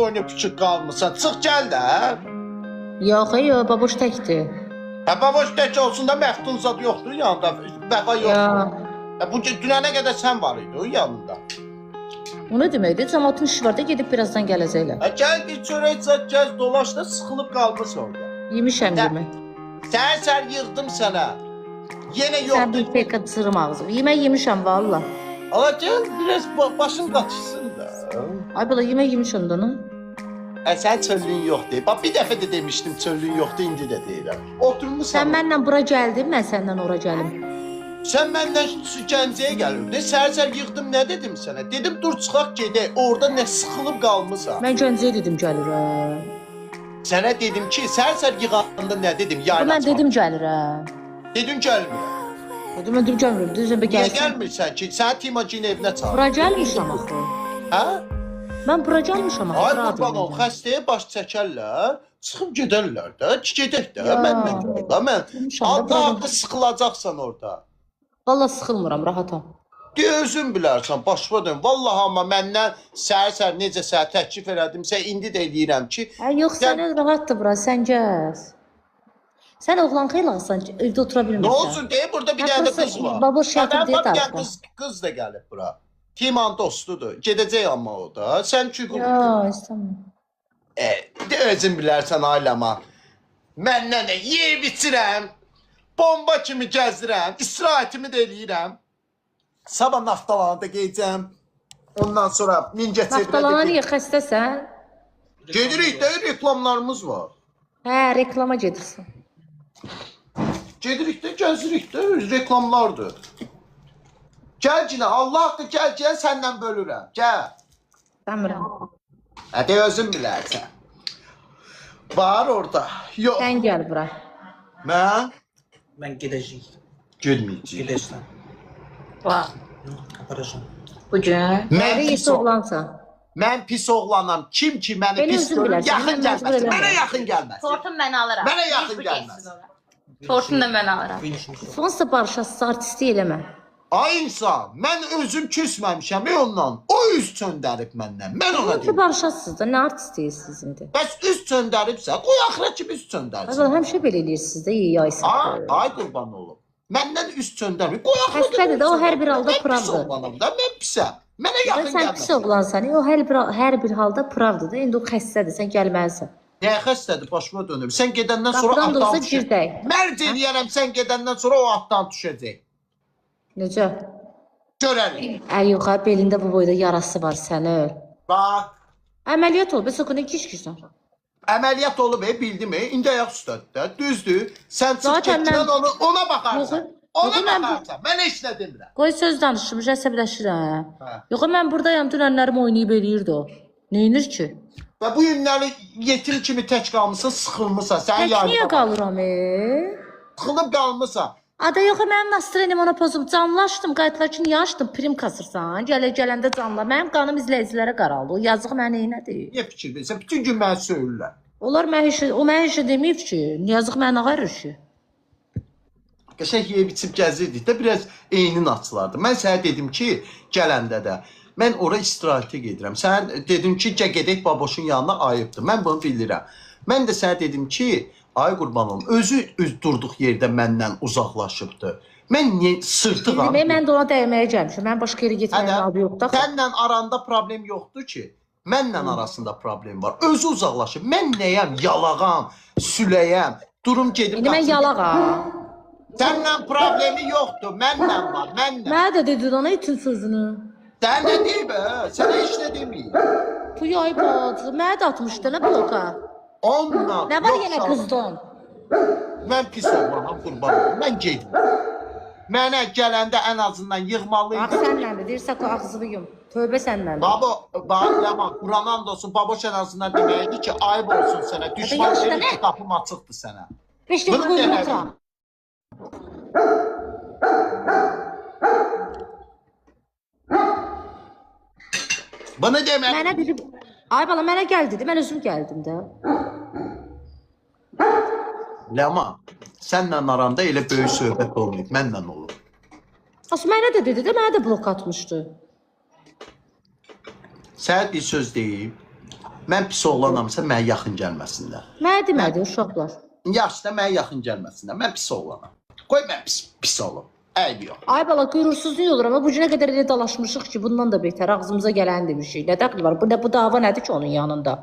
boynu küçük qalmısan. Çıx gəl də. Yox, babuş təkdir. Hə, baboş tək olsun da Məftun zad yoxdur yanında. Vəfa yoxdur. Bu dünənə qədər sən var idi o yanında. O nə deməkdir? Cəmaatın işi var da gedib birazdan gələcəklər. Gəl bir çörək çat, gəz dolaş da sıxılıb qalmış orada. Yemişəm yemək. Səhər yığdım sənə. Yenə Sən yoxdur. bir peka cırım ağzı. Yemək yemişəm valla. Ala gəl biraz başın qaçsın da. Ay bala yemək yemişəm də onu. Sən çöllüyün yoxdur. Bax bir dəfə də demişdim çöllüyün yoxdur, indi də deyirəm. Oturmusan. Sən mənlə bura gəldin, mən səndən ora gəlim. Sən məndən Gəncəyə gəlirdin. Səhər yığdım, nə dedim sənə? Dedim dur çıxaq gedək. Orada nə sıxılıb qalmısan? Mən Gəncəyə dedim gəlirəm. Sənə dedim ki, səhər yığanda nə dedim? Mən dedim gəlirəm. Dedin gəlmirəm. Dedim gəlmirəm. Düzən Niyə gəlmirsən ki? Səni Timacin evinə çağır. Bura gəlmişəm axı. Hə? Mən bura gəlmişəm axı. Ay qurban ol, xəstəyə baş çəkərlər, çıxıb gedərlər də, gedək də, mənlə gəl də, mən. Allah haqqı sıxılacaqsan orada. Valla sıxılmıram, rahatam. De özün bilərsən, başıma dön. Vallahi amma məndən səhər necə sənə təklif elədimsə, indi də eləyirəm ki. Yox, sən rahatdır bura, sən gəz. Sən oğlan xeylaxsan, evdə otura bilmirsən. Nə olsun deyə, burada bir dənə qız var. Baba şəkil deyə darıqda. Qız da gəlib bura. Timan dostudur, gedəcək amma o da. Sən çünki... Yox, istəmirəm. De özün bilərsən ailəma. Məndən də yeyib içirəm. Bomba kimi gəzdirəm, istirahətimi də eləyirəm. Sabah naftalanı da geyəcəm. Ondan sonra Mingəçevirə də... Naftalana niyə xəstəsən? Gedirik də, reklamlarımız var. Hə, reklama gedirsən. Gedirik də, gəzirik də, reklamlardır. Gəl cinə, Allah haqqı gəl, səndən bölürəm. Gəl. Dəmirəm. Hə, özün bilərsən. Var orada. Yox. Sən gəl bura. Mən? Ben gideceğim. Gülməyəcəyim. Gideceğim. Var. Aparacağım. Bugün. Mən Nədə pis iyi oğlansan. Mən pis oğlanam. Kim ki məni Beni pis özün görür, bilərsən, yaxın mən məcbur gəlməsin. eləmirəm. Mənə yaxın gəlməsin. Tortun mən alıram. Mənə yaxın Mecbur gəlməz. gəlsin ora. Tortunu da mən alıram. Sonsa barışasız artisti eləmə. Ay insan, mən özüm küsməmişəm ondan. O üz çöndərib məndən. Mən ona Ki deyim. barışasız da, nə artistiyəsiniz indi? Bəs üz çöndəribsə, qoy axıra ki üz çöndərsin. Azal həmişə belə eləyirsiniz də, iyi yaysın. Ay qurban olum. Məndən üz çöndərmir. Qoy axıra. Xəstədir də, o hər bir halda Mən pis pravdır. oğlanam da, mən pisəm. Mənə yaxın Sən pis gəlməsin. oğlansan, o hər bir halda pravdır da, indi o xəstədir, sən gəlməlisən. Nə xəstədir, başıma dönüb. Sən gedəndən sonra Qapıdan da atdan olsa girdək. Mərc eləyərəm, sən gedəndən sonra o atdan düşəcək. Necə? Görərik. Yox, belində bu boyda yarası var, sən öl. Bax, Əməliyyat ol, bəs o günə giş-gişsən. əməliyyat olub, bildim, indi ayaq üstədir, düzdür. Sən çıx Zaten getsən mən- ona baxarsan. Yox, Ona yox, mən bu- baxarsan. Mən heç nə demirəm. Qoy söz danışım, əsəbləşirəm. Hə. Yox, mən buradayam, dünənlərim oynayıb eləyirdi o. Neynir ki? Və bu günləri yetim kimi tək qalmısan, sıxılmısan. Sən Tək niyə qalıram, Sıxılıb qalmısan. Ada yox, mənim nastrenim ona pozub, canlaşdım, qayıtlar ki, niyə açdım, prim kasırsan, gələndə canla. Mənim qanım izləyicilərə qaraldı, o yazıq mənə neynədir? Niyə fikir verirsən? Bütün gün mənə söylürlər. Onlar o mənə heç deməyib ki, yazıq mənə ağarır ki. Qəşəng yeyib içib gəzirdik də, biraz eynin açılardı. Mən sənə dedim ki, gələndə də, mən ora istirahətə gedirəm. Sən dedim ki, gedək baboşun yanına ayıbdır. Mən bunu bilirəm. Mən də sənə dedim ki, ay qurban olum, özü durduq yerdə məndən uzaqlaşıbdır. Mən niyə sırtıqam? Mən də ona dəyməyə gəlmişəm, mən başqa yerə getməyə adı yoxdur. Sənlə aranda problem yoxdur ki, mənlə arasında problem var. Özü uzaqlaşıb. Mən nəyəm? Yalağam, süləyəm. Durum gedib. İndi mən yalağam. Səndən problemi yoxdur, mənlə var, mənlə. Mənə də dedi ona itin sözünü. Sən nə deyib, sənə heç nə deməyib. Bu yay bacı, mənə də atmışdı, nə bloka? Onunla, Nə var yenə qızdan? Mən pis oğlanam, qurban olum, mən gedim. Mənə gələndə ən azından yığmalıydı. Bax sənləndir, deyirsə ki, ağzını yum. Tövbə səndən. Baba, Ləman, Quranan da olsun, baboş ən azından deməyədi ki, ayıb olsun sənə, düşman yaxşı da verir nə? ki, qapım açıqdır sənə. Beş dəqiqə Bunu qoyub deməli. oturam. Bunu demək. Mənə dedi, ay bala mənə gəl dedi, mən özüm gəldim də. Ləman, sənlə aranda elə böyük söhbət olmayıb, mənlə olub. As mənə də dedi də, mənə də blok atmışdı. Sənə bir söz deyib. Mən pis oğlanamsa mənə yaxın gəlməsinlər. Mənə demədi uşaqlar. Yaxşı da mənə yaxın gəlməsinlər. Mən pis oğlanam. Qoy mən pis olum. Əyb yox. Ay bala qüursuzluq olur amma bu günə qədər elə dalaşmışıq ki, bundan da betər ağzımıza gələn demişik. Nə dəxli var? Bu dava nədir ki onun yanında?